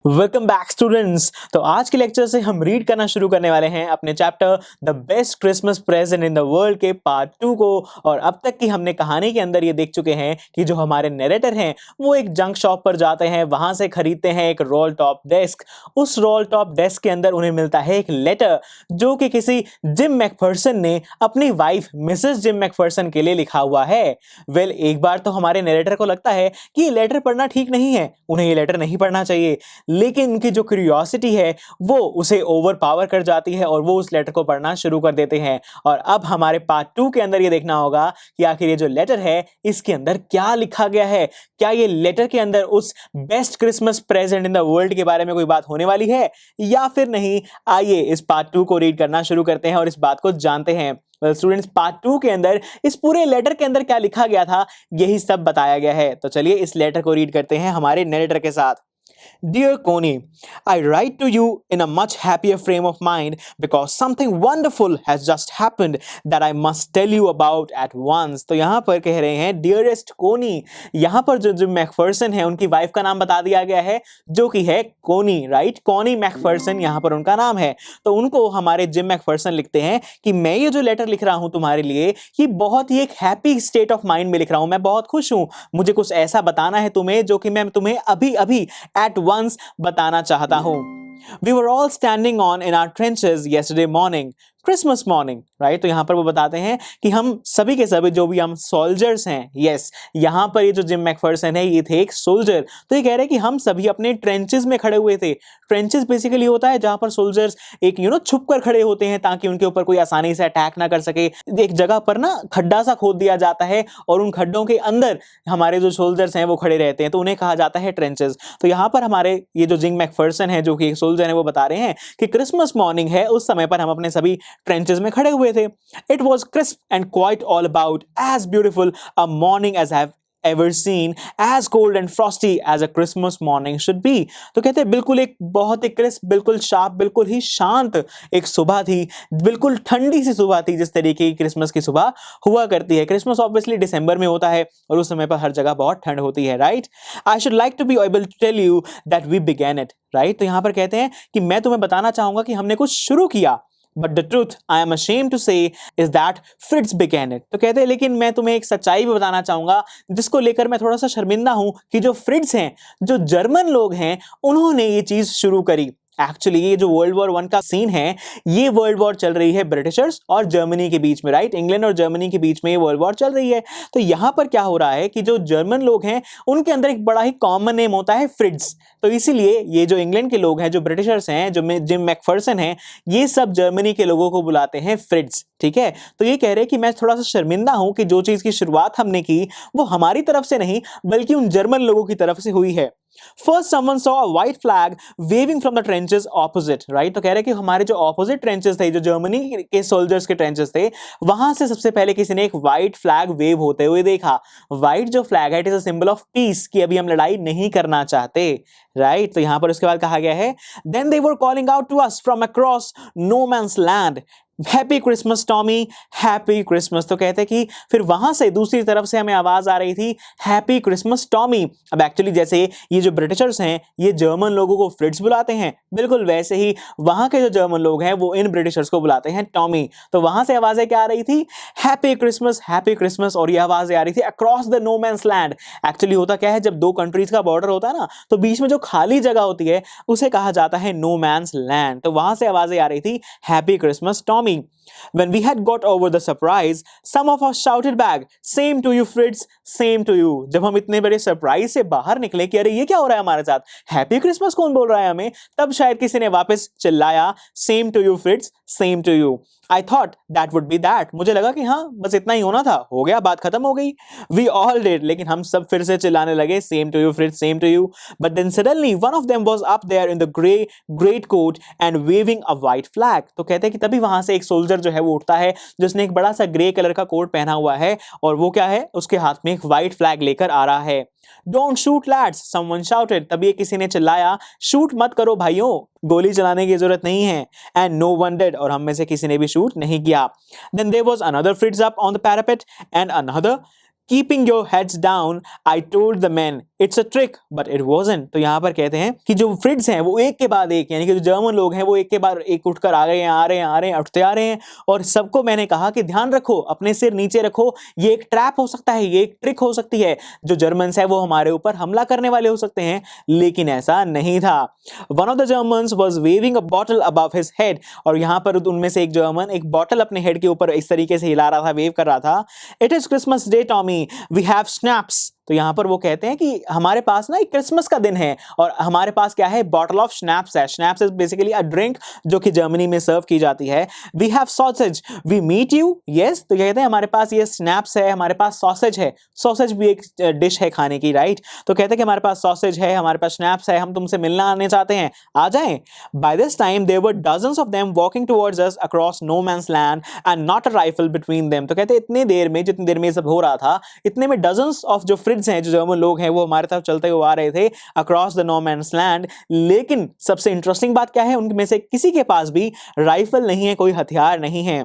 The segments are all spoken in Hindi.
Welcome back students. तो आज के लेक्चर से हम रीड करना शुरू करने वाले हैं अपने chapter the best Christmas present in the world के पार्ट 2 को। और अब तक की हमने कहानी के अंदर ये देख चुके हैं कि जो हमारे नरेटर हैं वो एक जंक शॉप पर जाते हैं, वहां से खरीदते हैं एक रोल टॉप डेस्क। उस रोल टॉप डेस्क के अंदर उन्हें मिलता है एक लेटर जो कि किसी जिम मैकफर्सन ने अपनी वाइफ मिसेस जिम मैकफर्सन के लिए लिखा हुआ है। एक बार तो हमारे नरेटर को लगता है कि ये लेटर पढ़ना ठीक नहीं है, उन्हें ये लेटर नहीं पढ़ना चाहिए, लेकिन उनकी जो क्यूरियोसिटी है वो उसे ओवर पावर कर जाती है और वो उस लेटर को पढ़ना शुरू कर देते हैं। और अब हमारे पार्ट 2 के अंदर ये देखना होगा कि आखिर ये जो लेटर है इसके अंदर क्या लिखा गया है। क्या ये लेटर के अंदर उस best Christmas present in the world के बारे में कोई बात होने वाली है या फिर नहीं। आइए इस पार्ट 2 को रीड करना शुरू करते हैं और इस बात को जानते हैं। स्टूडेंट्स, पार्ट 2 के अंदर इस पूरे लेटर के अंदर क्या लिखा गया था यही सब बताया गया है। तो चलिए इस लेटर को रीड करते हैं हमारे नरेटर के साथ। Dear Connie, I write to you in a much happier frame of mind because something wonderful has just happened that I must tell you about at once। तो यहाँ पर कह रहे हैं Dearest Connie। यहाँ पर जो जिम मैकफर्सन है उनकी वाइफ का नाम बता दिया गया है जो कि है कोनी, राइट। कॉनी मैकफर्सन यहाँ पर उनका नाम है। तो उनको हमारे जिम मैकफर्सन लिखते हैं कि मैं ये जो लेटर लिख रहा हूँ तुम्हारे लिए ये बहुत ही एक हैप्पी स्टेट ऑफ माइंड में लिख रहा हूँ, मैं बहुत खुश हूँ। मुझे कुछ ऐसा बताना है तुम्हें जो कि मैं तुम्हें अभी अभी एट वंस बताना चाहता हूं। We were all standing on in our trenches yesterday morning, Christmas morning, right? तो यहाँ पर वो बताते हैं कि हम सभी के सभी जो भी हम सोल्जर्स हैं, यस, यहाँ पर ये जो जिम मैकफर्सन है ये थे एक सोल्जर। तो ये कह रहे हैं कि हम सभी अपने ट्रेंचेस में खड़े हुए थे। ट्रेंचेस बेसिकली होता है जहाँ पर सोल्जर्स एक छुप कर खड़े होते हैं ताकि उनके ऊपर कोई आसानी से अटैक ना कर सके। एक जगह पर ना खड्डा सा खोद दिया जाता है और उन खड्डों के अंदर हमारे जो सोल्जर्स हैं वो खड़े रहते हैं, तो उन्हें कहा जाता है ट्रेंचेस। तो यहाँ पर हमारे ये जो जिम मैकफर्सन है जो कि एक सोल्जर है वो बता रहे हैं कि क्रिसमस मॉर्निंग है, उस समय पर हम अपने सभी ट्रेंचेस में खड़े हुए थे। It was crisp and quite all about as beautiful a morning as I have ever seen, as cold and frosty as a Christmas morning should be। तो कहते हैं बिल्कुल एक बहुत ही क्रिस्प, बिल्कुल शार्प, बिल्कुल ही शांत एक सुबह थी, बिल्कुल ठंडी सी सुबह थी जिस तरीके की क्रिसमस की सुबह हुआ करती है। क्रिसमस ऑब्वियसली दिसंबर में होता है और उस समय पर हर जगह बहुत ठंड होती है, right. I should like to be able to tell you that we began it, right. तो यहाँ पर कहते हैं कि मैं तुम्हें बताना चाहूंगा कि हमने कुछ शुरू किया। But the truth I am ashamed to say is that Fritz began it। तो कहते हैं लेकिन मैं तुम्हें एक सच्चाई भी बताना चाहूंगा जिसको लेकर मैं थोड़ा सा शर्मिंदा हूं कि जो फ्रिट्ज हैं, जो जर्मन लोग हैं, उन्होंने ये चीज शुरू करी। एक्चुअली ये जो वर्ल्ड वॉर 1 का सीन है ये वर्ल्ड वॉर चल रही है ब्रिटिशर्स और जर्मनी के बीच में, राइट। इंग्लैंड और जर्मनी के बीच में ये वर्ल्ड वॉर चल रही है। तो यहां पर क्या हो रहा है कि जो जर्मन लोग हैं उनके अंदर एक बड़ा ही कॉमन नेम होता है फ्रिट्ज। तो इसीलिए ये जो इंग्लैंड के लोग हैं, जो ब्रिटिशर्स हैं, जो जिम मैकफर्सन हैं, ये सब जर्मनी के लोगों को बुलाते हैं फ्रिट्ज, ठीक है। तो ये कह रहे हैं कि मैं थोड़ा सा शर्मिंदा हूं कि जो चीज की शुरुआत हमने की वो हमारी तरफ से नहीं बल्कि उन जर्मन लोगों की तरफ से हुई है। First, someone saw a white flag waving from the trenches opposite, right? तो कह रहे हैं कि हमारे जो opposite trenches थे, जो जर्मनी के सोल्जर्स के ट्रेंचेस थे, वहां से सबसे पहले किसी ने एक व्हाइट फ्लैग वेव होते हुए देखा। व्हाइट जो फ्लैग है it is a symbol of peace, कि अभी हम लड़ाई नहीं करना चाहते, राइट। तो यहां पर उसके बाद कहा गया है then they were calling out to us from across no man's land, happy Christmas Tommy, happy Christmas. तो कहते हैं कि फिर वहां से दूसरी तरफ से हमें आवाज आ रही थी हैप्पी क्रिसमस टॉमी। अब एक्चुअली जैसे ये जो ब्रिटिशर्स हैं ये जर्मन लोगों को फ्रिट्ज बुलाते हैं, बिल्कुल वैसे ही वहां के जो जर्मन लोग हैं वो इन ब्रिटिशर्स को बुलाते हैं टॉमी। तो वहां से आवाजें क्या आ रही थी, हैप्पी क्रिसमस, हैप्पी क्रिसमस। और ये आवाजें आ रही थी across the no man's land. Actually होता क्या है, जब दो कंट्रीज का बॉर्डर होता है ना तो बीच में जो खाली जगह होती है उसे कहा जाता है नो मैन्स लैंड। तो वहां से आवाजें आ रही थी happy Christmas Tommy. When we had got over the surprise, some of us shouted back, "Same to you, Fritz, same to you." जब हम इतने बड़े सरप्राइज से बाहर निकले कि अरे ये क्या हो रहा है हमारे साथ, हैप्पी क्रिसमस कौन बोल रहा है हमें, तब शायद किसी ने वापस चिल्लाया same to you Fritz, same to you. I thought that would be that। मुझे लगा कि हाँ बस इतना ही होना था, हो गया, बात खत्म हो गई। We all did, लेकिन हम सब फिर से चिल्लाने लगे same to you Fritz, same to you। But then suddenly one of them was up there in the great coat and waving a white flag। तो कहते हैं कि तभी वहां से एक सोल्जर जो है वो उठता है जिसने एक बड़ा सा ग्रे कलर का कोट पहना हुआ है और वो क्या है, उसके हाथ में एक व्हाइट फ्लैग लेकर आ रहा है। Don't shoot lads, someone shouted। तभी किसी ने चिल्लाया शूट मत करो भाइयों, गोली चलाने की जरूरत नहीं है। And no one did, और हम में से किसी ने भी शूट नहीं किया। Then there was another Fritz up on the parapet and another Keeping your heads down, I told the men, it's a trick but it wasn't. तो यहाँ पर कहते हैं कि जो फ्रिड्स हैं वो एक के बाद एक, यानी कि जो जर्मन लोग हैं वो एक के बाद एक उठकर आ गए हैं, आ रहे हैं, उठते आ रहे हैं, और सबको मैंने कहा कि ध्यान रखो, अपने सिर नीचे रखो, ये एक ट्रैप हो सकता है, ये एक ट्रिक हो सकती है, जो जर्मन्स है वो हमारे ऊपर हमला करने वाले हो सकते हैं। लेकिन ऐसा नहीं था। One of the Germans was waving a bottle above his head, और यहाँ पर उनमें से एक जर्मन एक बॉटल अपने हेड के ऊपर इस तरीके से हिला रहा था, वेव कर रहा था। It is Christmas day Tommy, we have schnapps. तो यहाँ पर वो कहते हैं कि हमारे पास ना एक क्रिसमस का दिन है और हमारे पास क्या है, बॉटल ऑफ स्नैप्स है। Schnapps is basically a drink जो कि जर्मनी में सर्व की जाती है। We have sausage, we meet you, yes. तो कहते हैं हमारे पास ये स्नैप्स है, हमारे पास सॉसेज है। सॉसेज भी एक डिश है खाने की, राइट। तो कहते हैं कि हमारे पास सॉसेज है, हमारे पास स्नैप्स है, हम तुमसे मिलना आने चाहते हैं, आ जाएं। By this time there were dozens of them walking towards us across no man's land and not a rifle between them. तो कहते हैं इतने देर में, जितनी देर में ये सब हो रहा था, इतने में डजन्स ऑफ जो फ्रिड्स हैं, जो जर्मन लोग हैं, वो हमारे तरफ चलते हुए आ रहे थे across the no man's land. लेकिन सबसे इंटरेस्टिंग बात क्या है, उनमें से किसी के पास भी राइफल नहीं है, कोई हथियार नहीं है।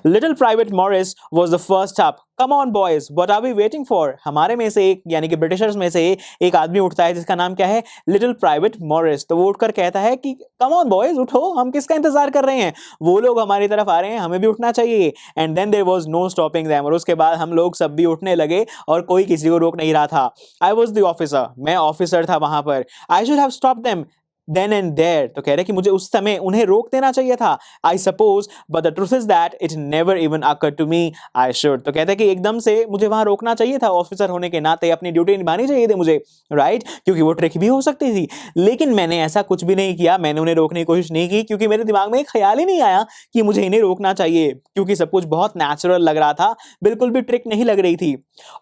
Little private Morris was the first up. Come on boys, what are we waiting for. हमारे में से एक, यानी कि ब्रिटिशर्स में से एक आदमी उठता है जिसका नाम क्या है, लिटिल प्राइवेट मॉरिस। तो वो उठकर कहता है कि कम ऑन बॉयज, उठो, हम किसका इंतजार कर रहे हैं, वो लोग हमारी तरफ आ रहे हैं, हमें भी उठना चाहिए। And then there was no stopping them, और उसके बाद हम लोग सब भी उठने लगे और कोई किसी को रोक नहीं रहा था। आई वाज द ऑफिसर, मैं ऑफिसर था वहां पर। I should have stopped them then and there। तो कह रहे कि मुझे उस समय उन्हें रोक देना चाहिए था, I suppose, but the truth is that it never even occurred to me I should। तो कहते हैं कि एकदम से मुझे वहां रोकना चाहिए था, ऑफिसर होने के नाते अपनी ड्यूटी निभानी चाहिए थी मुझे, राइट, क्योंकि वो ट्रिक भी हो सकती थी। लेकिन मैंने ऐसा कुछ भी नहीं किया, मैंने उन्हें रोकने की कोशिश नहीं की, क्योंकि मेरे दिमाग में एक ख्याल ही नहीं आया कि मुझे इन्हें रोकना चाहिए, क्योंकि सब कुछ बहुत नेचुरल लग रहा था, बिल्कुल भी ट्रिक नहीं लग रही थी।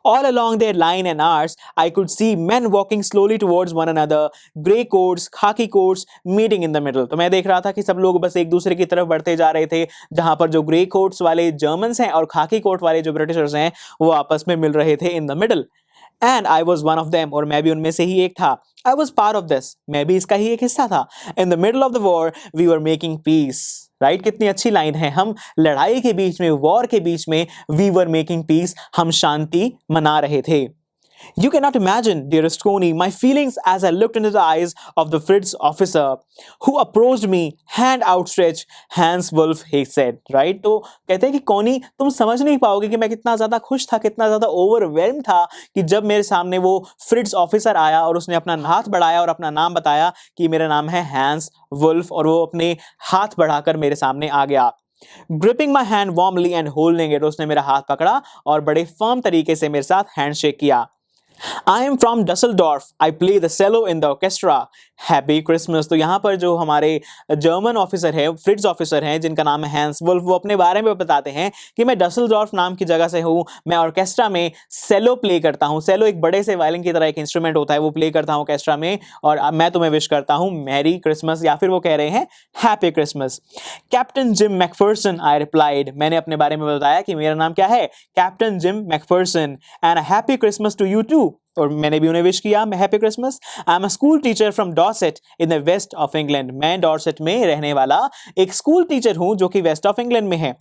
All along their line and ours, I could see men walking slowly towards one another, grey coats, khaki quotes meeting in the middle. तो मैं देख रहा था कि सब लोग बस एक दूसरे की तरफ बढ़ते जा रहे थे, जहां पर जो ग्रे कोट्स वाले जर्मन्स हैं और खाकी कोट वाले जो ब्रिटिशर्स हैं वो आपस में मिल रहे थे in the middle. And I was one of them, और मैं भी उनमें से ही एक था। I was part of this, मैं भी इसका ही एक हिस्सा था। In the middle of the war we were making peace, right. कितनी अच्छी लाइन है, हम लड़ाई के बीच में, वॉर के बीच में, वी वर मेकिंग पीस, हम शांति मना रहे थे। You cannot imagine, dearest Coney, my feelings as I looked into the eyes of the Fritz officer who approached me, hand outstretched, Hans Wolf, he said, right? तो कहते हैं कि कोनी, तुम समझ नहीं पाओगे कि मैं कितना ज़्यादा खुश था, कितना ज़्यादा ओवरवेल्म था कि जब मेरे सामने वो फ्रिट्स ऑफिसर आया और उसने अपना हाथ बढ़ाया और अपना नाम बताया कि मेरा नाम है हैंस वुल्फ, और वो अपने हाथ बढ़ाकर मेरे सामने आ गया। Gripping my hand warmly and holding it, उसने मेरा हाथ पकड़ा और बड़े फर्म तरीके से मेरे साथ हैंडशेक किया। I am from Dusseldorf. I play the cello in the orchestra. Happy Christmas। तो यहाँ पर जो हमारे जर्मन ऑफिसर है, फ्रिट्स ऑफिसर हैं, जिनका नाम है हैंस वुल्फ, वो अपने बारे में बताते हैं कि मैं डसलडॉर्फ नाम की जगह से हूँ, मैं ऑर्केस्ट्रा में सेलो प्ले करता हूँ। सेलो एक बड़े से वायलिन की तरह एक इंस्ट्रूमेंट होता है, वो प्ले करता हूँ ऑर्केस्ट्रा में, और मैं तुम्हें विश करता हूँ मैरी क्रिसमस, या फिर वो कह रहे हैं happy Christmas. Captain Jim Macpherson, I replied, मैंने अपने बारे में बताया कि मेरा नाम क्या है, Captain Jim Macpherson, and happy Christmas to you too, और मैंने भी उन्हें विश किया, happy Christmas. I am a school teacher from Dorset in the west of England, मैं डॉर्सेट में रहने वाला एक स्कूल टीचर हूं जो कि वेस्ट ऑफ इंग्लैंड में है।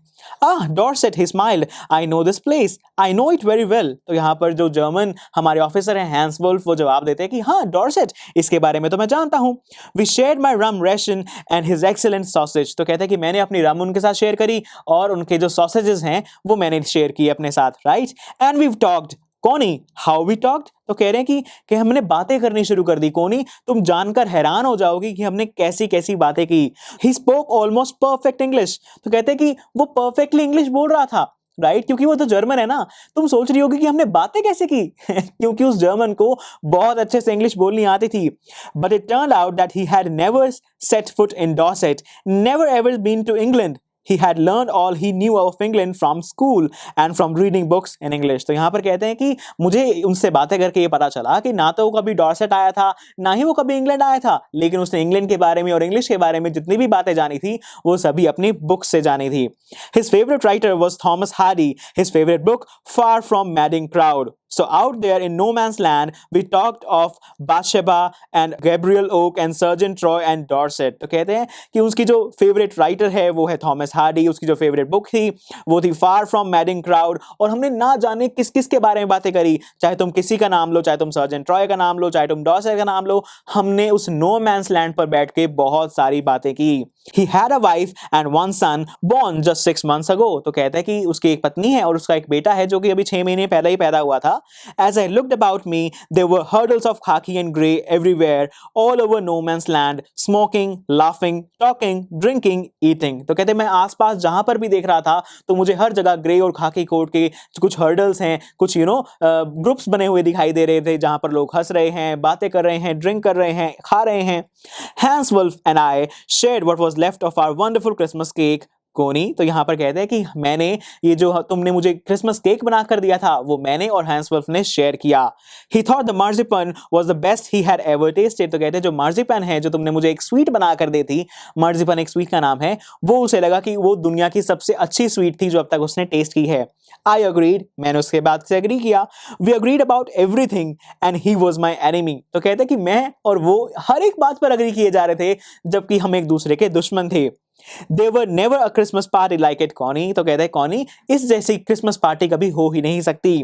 Dorset, he smiled, I know this place, I know it very well. तो यहाँ पर जो जर्मन हमारे ऑफिसर हैं हैंस वुल्फ, वो जवाब देते हैं कि हाँ डॉर्सेट, इसके बारे में तो मैं जानता हूँ। We shared my rum ration and his excellent sausage. तो कहते हैं कि मैंने अपनी रम उनके साथ शेयर करी और उनके जो सॉसेजेस हैं वो मैंने शेयर किए अपने साथ, राइट। एंड वी टॉक्ड, कोनी, हाउ वी टॉक्ड, तो कह रहे हैं कि हमने बातें करनी शुरू कर दी। कोनी, तुम जानकर हैरान हो जाओगी कि हमने कैसी कैसी बातें की। He spoke almost perfect English. तो कहते हैं कि वो परफेक्टली इंग्लिश बोल रहा था, राइट, क्योंकि वो तो जर्मन है ना। तुम सोच रही होगी कि हमने बातें कैसे की क्योंकि उस जर्मन को बहुत अच्छे से इंग्लिश बोलनी आती थी। But it turned out that he had never set foot in Dorset, never ever been to England. He had learned all he knew of England from school and from reading books in English। तो यहाँ पर कहते हैं कि मुझे उनसे बातें करके ये पता चला कि ना तो वो कभी डॉर्सेट आया था, ना ही वो कभी इंग्लैंड आया था, लेकिन उसने इंग्लैंड के बारे में और इंग्लिश के बारे में जितनी भी बातें जानी थी वो सभी अपनी बुक से जानी थी। His favorite writer was Thomas Hardy. His favorite book, Far from Madding Crowd। So out there in no man's land, we talked of Bathsheba and Gabriel Oak and Sergeant Troy and Dorset. तो कहते हैं कि उसकी जो फेवरेट राइटर है वो है थॉमस हार्डी, उसकी जो फेवरेट बुक थी वो थी फार फ्रॉम मैडिंग क्राउड, और हमने ना जाने किस किस के बारे में बातें करी, चाहे तुम किसी का नाम लो, चाहे तुम सर्जेंट ट्रॉय का नाम लो, चाहे तुम डॉर्सेट का नाम लो, हमने उस नो मैंस लैंड पर बैठ के बहुत सारी बातें की। He had a wife and one son born just 6 months ago. तो कहता है कि उसकी एक पत्नी है और उसका एक बेटा है जो कि अभी 6 महीने पहले ही पैदा हुआ था। As I looked about me, there were hurdles of khaki and gray everywhere, all over no man's land, smoking, laughing, talking, drinking, eating. तो कहते हैं मैं आसपास जहां पर भी देख रहा था तो मुझे हर जगह ग्रे और खाकी कोट के कुछ हर्डल्स हैं, कुछ ग्रुप्स बने हुए दिखाई दे रहे थे जहां पर लोग हंस रहे हैं, बातें कर रहे हैं, ड्रिंक कर रहे हैं, खा रहे हैं। Hans Wolf and I shared what was left of our wonderful Christmas cake. कोनी तो यहाँ पर कहते हैं कि मैंने ये जो तुमने मुझे क्रिसमस केक बना कर दिया था वो मैंने और हैंस वुल्फ ने शेयर किया। He thought the marzipan was the best he had ever tasted. तो कहते हैं जो मार्जिपन है जो तुमने मुझे एक स्वीट बना कर दी थी, मार्जिपन एक स्वीट का नाम है, वो उसे लगा कि वो दुनिया की सबसे अच्छी स्वीट थी जो अब तक उसने टेस्ट की है। I agreed, मैंने उसके बाद से एग्री किया। We agreed about everything and he was my enemy. तो कहते हैं कि मैं और वो हर एक बात पर एग्री किए जा रहे थे जबकि हम एक दूसरे के दुश्मन थे। There were never a Christmas party like it, Connie. तो कहते हैं कॉनी इस जैसी क्रिसमस पार्टी कभी हो ही नहीं सकती।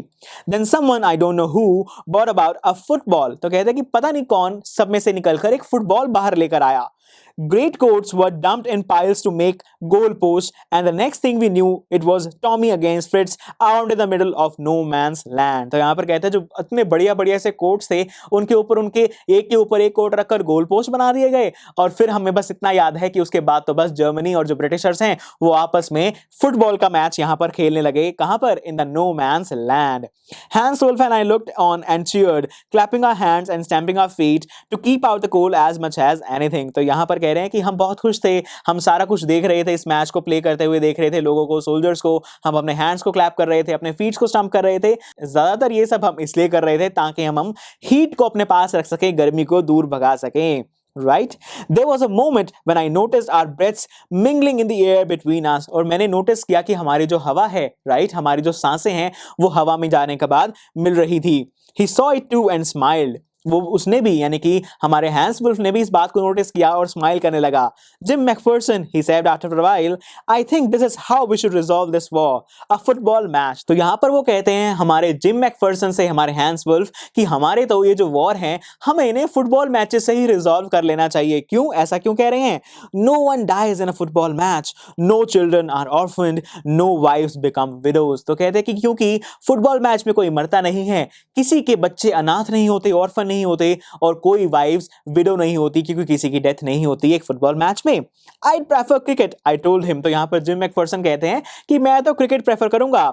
Then someone I don't know who brought about a football. तो कहते हैं कि पता नहीं कौन सब में से निकलकर एक फुटबॉल बाहर लेकर आया। Great coats were dumped in piles to make goal posts, and the next thing we knew, it was Tommy against Fritz out in the middle of no man's land. तो यहाँ पर कहते हैं जो इतने बढ़िया से कोट्स थे उनके ऊपर उनके एक के ऊपर एक कोट रखकर गोल पोस्ट बना दिए गए, और फिर हमें बस इतना याद है कि उसके बाद तो बस जर्मनी और जो ब्रिटिशर्स हैं वो आपस में फुटबॉल का मैच यहाँ पर खेलने लगे। कहाँ पर? In the no man's land. Hans Wolf and I looked on and cheered, clapping our hands and stamping our feet to keep out the cold as much as anything. तो यहाँ पर कह रहे हैं कि हम बहुत खुश थे, हम सारा कुछ देख रहे थे, इस मैच को प्ले करते हुए देख रहे थे, लोगों को, सोल्जर्स को, हम अपने हैंड्स को क्लैप कर रहे थे, अपने फीट्स को स्टंप कर रहे थे। ज्यादातर ये सब हम इसलिए कर रहे थे ताकि हम हीट को अपने पास रख सके, गर्मी को दूर भगा सकें। Right? There was a moment when I noticed our breaths mingling in the air between us. और मैंने नोटिस किया कि हमारी जो हवा है, right? हमारी जो सांसें हैं वो हवा में जाने के बाद मिल रही थी। He saw it too and smiled. वो उसने भी यानी कि हमारे हैंस वुल्फ ने भी इस बात को नोटिस किया और स्माइल करने लगा। Gym Macpherson, he said after a while, I think this is how we should resolve this war, a football match. तो यहाँ पर वो कहते हैं हमारे जिम मैकफर्सन से हमारे हैंस वुल्फ कि हमारे तो ये जो वॉर है हमें इन्हें फुटबॉल मैचेस से ही रिजॉल्व कर लेना चाहिए। क्यों? ऐसा क्यों कह रहे हैं? No one dies in a football match, no children are orphaned, no wives become widows. तो कहते हैं कि क्योंकि फुटबॉल मैच में कोई मरता नहीं है, किसी के बच्चे अनाथ नहीं होते, ऑर्फन नहीं होते, और कोई वाइफ्स विडो नहीं होती क्योंकि किसी की डेथ नहीं होती एक फुटबॉल मैच में। I'd prefer cricket, I told him. तो यहाँ पर जिम मैकफर्सन कहते हैं कि मैं तो क्रिकेट प्रेफर करूंगा।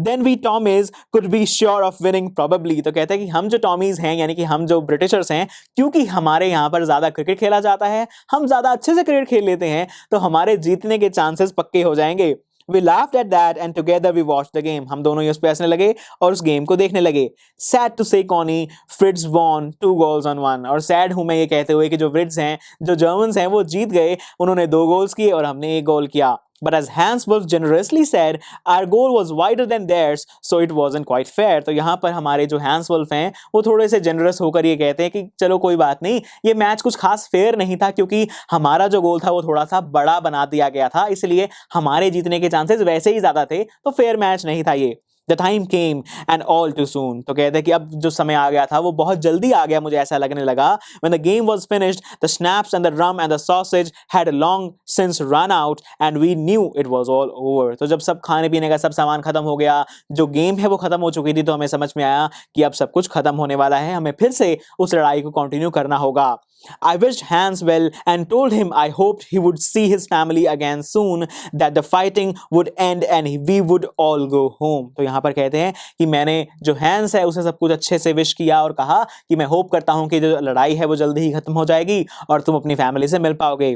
Then we Tommies could be sure of winning probably. तो कहते हैं कि हम जो टॉमीज हैं यानी कि हम जो ब्रिटिशर्स हैं, क्योंकि हमारे यहाँ पर ज्यादा क्रिकेट खेला जाता है, हम ज्यादा अच्छे से क्रिकेट खेल लेते हैं, तो हमारे जीतने के चांसेस पक्के हो जाएंगे। We laughed at that and together we watched the game. हम दोनों ही उस पे हंसने लगे और उस गेम को देखने लगे। Sad to say, Connie, Fritz won 2 goals on 1. और sad हूं मैं ये कहते हुए कि जो फ्रिट्ज हैं, जो जर्मन्स हैं, वो जीत गए, उन्होंने 2 गोल्स किए और हमने 1 गोल किया। But as Hans Wolf generously said, our goal was wider than theirs, so it wasn't quite fair. तो यहाँ पर हमारे जो हैंस वुल्फ हैं वो थोड़े से जनरस होकर ये कहते हैं कि चलो कोई बात नहीं, ये मैच कुछ खास फेयर नहीं था क्योंकि हमारा जो गोल था वो थोड़ा सा बड़ा बना दिया गया था, इसलिए हमारे जीतने के चांसेस वैसे ही ज्यादा थे, तो फेयर मैच नहीं था ये। The time came and all too soon. तो कहते हैं कि अब जो समय आ गया था वो बहुत जल्दी आ गया, मुझे ऐसा लगने लगा। When the game was finished, the schnapps and the rum and the sausage had long since run out and we knew it was all over. तो जब सब खाने पीने का सब सामान खत्म हो गया, जो गेम है वो खत्म हो चुकी थी, तो हमें समझ में आया कि अब सब कुछ खत्म होने वाला है, हमें फिर से उस लड़ाई को कंटिन्यू करना होगा। I wished Hans well and told him I hoped he would see his family again soon, that the fighting would end and we would all go home. तो यहाँ पर कहते हैं कि मैंने जो हैंस है उसे सब कुछ अच्छे से विश किया और कहा कि मैं होप करता हूँ कि जो लड़ाई है वो जल्दी ही खत्म हो जाएगी और तुम अपनी फैमिली से मिल पाओगे।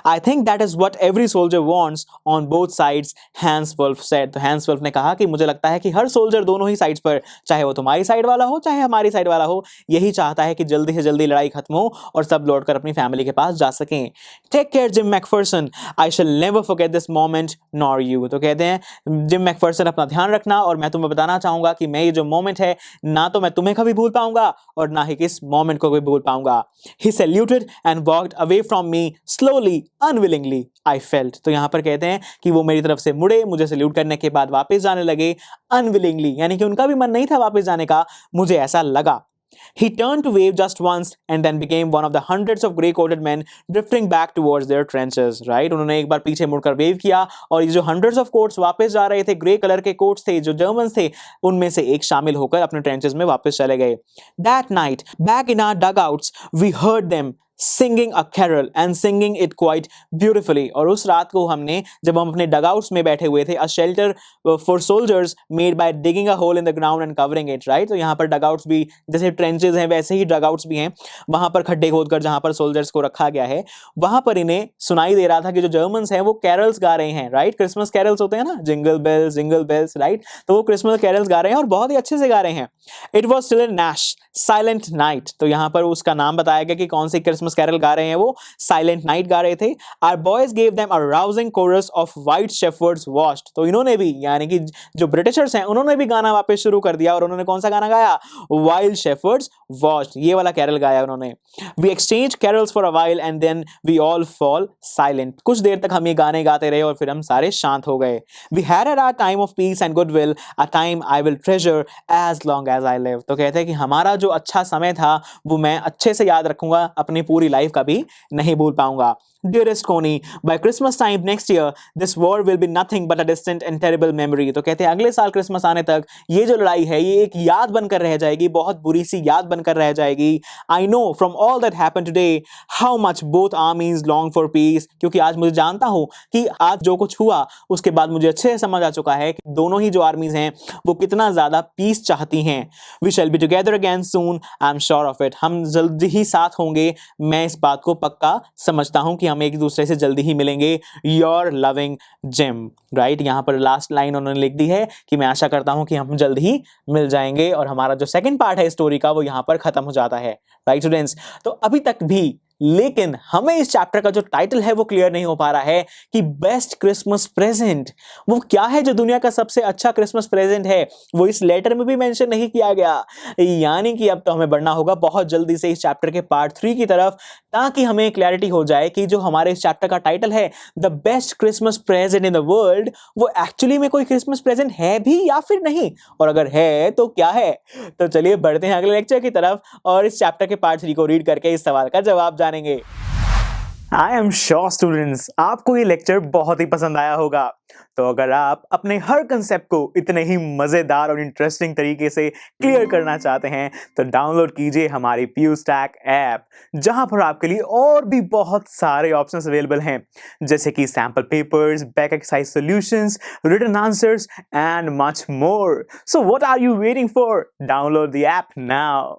I think that is what every soldier wants on both sides, Hans Wolf said. तो हैंस वुल्फ ने कहा कि मुझे लगता है कि हर सोल्जर दोनों ही साइड्स पर, चाहे वो तुम्हारी साइड वाला हो चाहे हमारी साइड वाला हो, यही चाहता है कि जल्दी से जल्दी लड़ाई खत्म हो और सब लौटकर अपनी फैमिली के पास जा सकें. Take care Jim Macpherson, I shall never forget this moment nor you. तो कहते हैं जिम मैकफर्सन अपना ध्यान रखना और मैं तुम्हें बताना चाहूंगा कि मैं ये जो मोमेंट है ना तो मैं तुम्हें कभी भूल पाऊंगा और ना ही किस मोमेंट को भी भूल पाऊंगा. He saluted and walked away from me slowly unwillingly I felt. तो यहां पर कहते हैं कि वो मेरी तरफ से मुड़े, मुझे सैल्यूट करने के बाद वापस जाने लगे अनविलिंगली, यानी कि उनका भी मन नहीं था वापस जाने का, मुझे ऐसा लगा. He turned to wave just once and then became one of the hundreds of grey-coated men drifting back towards their trenches. Right? उन्होंने एक बार पीछे मुड़कर वेव किया और ये जो hundreds of coats वापस जा रहे थे, ग्रे कलर के कोट्स थे जो जर्मन्स थे, उनमें से एक शामिल होकर अपने ट्रेंचेस में वापस चले गए. That night, back in our dugouts, we heard them singing a carol and singing it quite beautifully. और उस रात को हमने, जब हम अपने डगआउट्स में बैठे हुए थे, a shelter for soldiers made by digging a hole in the ground and covering it, right? तो यहाँ पर डगआउट्स भी जैसे ट्रेंचेस हैं वैसे ही डगआउट्स भी हैं, वहां पर खड्डे खोदकर जहां पर सोल्जर्स को रखा गया है, वहां पर इन्हें सुनाई दे रहा था कि जो जर्मन्स हैं वो कैरल्स गा रहे हैं, राइट? क्रिसमस कैरल्स होते हैं ना, जिंगल बेल्स, राइट? तो वो क्रिसमस कैरल्स गा रहे हैं और बहुत ही अच्छे से गा रहे हैं. It was still in Nash silent night. तो यहाँ पर उसका नाम बताया गया कि कौन सी क्रिसमस कैरल गा रहे हैं, वो साइलेंट नाइट गा रहे थे. Our boys gave them a rousing chorus of while shepherds watched. तो इन्होंने भी, यानी कि जो ब्रिटिशर्स हैं, उन्होंने भी गाना वापस शुरू कर दिया और उन्होंने कौन सा गाना गाया? वाइल्ड शेफर्ड्स वॉश्ड, ये वाला कैरल गाया उन्होंने. We exchange carols for a while and then we all fall silent. कुछ देर तक हम ये गाने गाते रहे और फिर हम सारे शांत हो गए. We had our time of peace and goodwill, a time I will treasure as long as I live. तो कहते हैं कि हमारा जो अच्छा समय था वो मैं अच्छे से याद रखूंगा, अपनी पूरी लाइफ कभी नहीं भूल पाऊंगा. Dearest Connie, by Christmas time next year, this war will be nothing but a distant and terrible memory. तो कहते हैं अगले साल क्रिसमस आने तक ये जो लड़ाई है ये एक याद बनकर रह जाएगी, बहुत बुरी सी याद बनकर रह जाएगी. I know from all that happened today how much both armies long for peace. क्योंकि आज मुझे जानता हूँ कि आज जो कुछ हुआ उसके बाद मुझे अच्छे से समझ आ चुका है कि दोनों ही जो आर्मीज हैं वो कितना ज्यादा पीस चाहती हैं. We shall be together again soon, I'm sure of it. हम जल्दी ही साथ होंगे, मैं इस बात को पक्का समझता हूँ कि हम एक दूसरे से जल्दी ही मिलेंगे. Your loving gym. राइट, यहाँ पर लास्ट लाइन उन्होंने लिख दी है कि मैं आशा करता हूं कि हम जल्द ही मिल जाएंगे और हमारा जो सेकंड पार्ट है स्टोरी का वो यहाँ पर खत्म हो जाता है. राइट स्टूडेंट्स, तो अभी तक भी लेकिन हमें इस चैप्टर का जो टाइटल है वो क्लियर नहीं हो पा रहा है कि बेस्ट क्रिसमस प्रेजेंट वो क्या है, जो दुनिया का सबसे अच्छा क्रिसमस प्रेजेंट है वो इस लेटर में भी मेंशन नहीं किया गया. यानी कि अब तो हमें बढ़ना होगा बहुत जल्दी से इस चैप्टर के पार्ट 3 की तरफ, ताकि हमें क्लैरिटी हो जाए कि जो हमारे इस चैप्टर का टाइटल है the best Christmas present in the world वो एक्चुअली में कोई क्रिसमस प्रेजेंट है भी या फिर नहीं, और अगर है तो क्या है. तो चलिए बढ़ते हैं अगले लेक्चर की तरफ और इस चैप्टर के पार्ट 3 को रीड करके इस सवाल का जवाब जानेंगे. आई एम श्योर स्टूडेंट्स आपको ये लेक्चर बहुत ही पसंद आया होगा. तो अगर आप अपने हर कंसेप्ट को इतने ही मजेदार और इंटरेस्टिंग तरीके से क्लियर करना चाहते हैं तो डाउनलोड कीजिए हमारी PuStack ऐप, जहां पर आपके लिए और भी बहुत सारे ऑप्शंस अवेलेबल हैं, जैसे कि sample papers, back exercise solutions, written answers and much more. So what are you waiting for? Download the app now.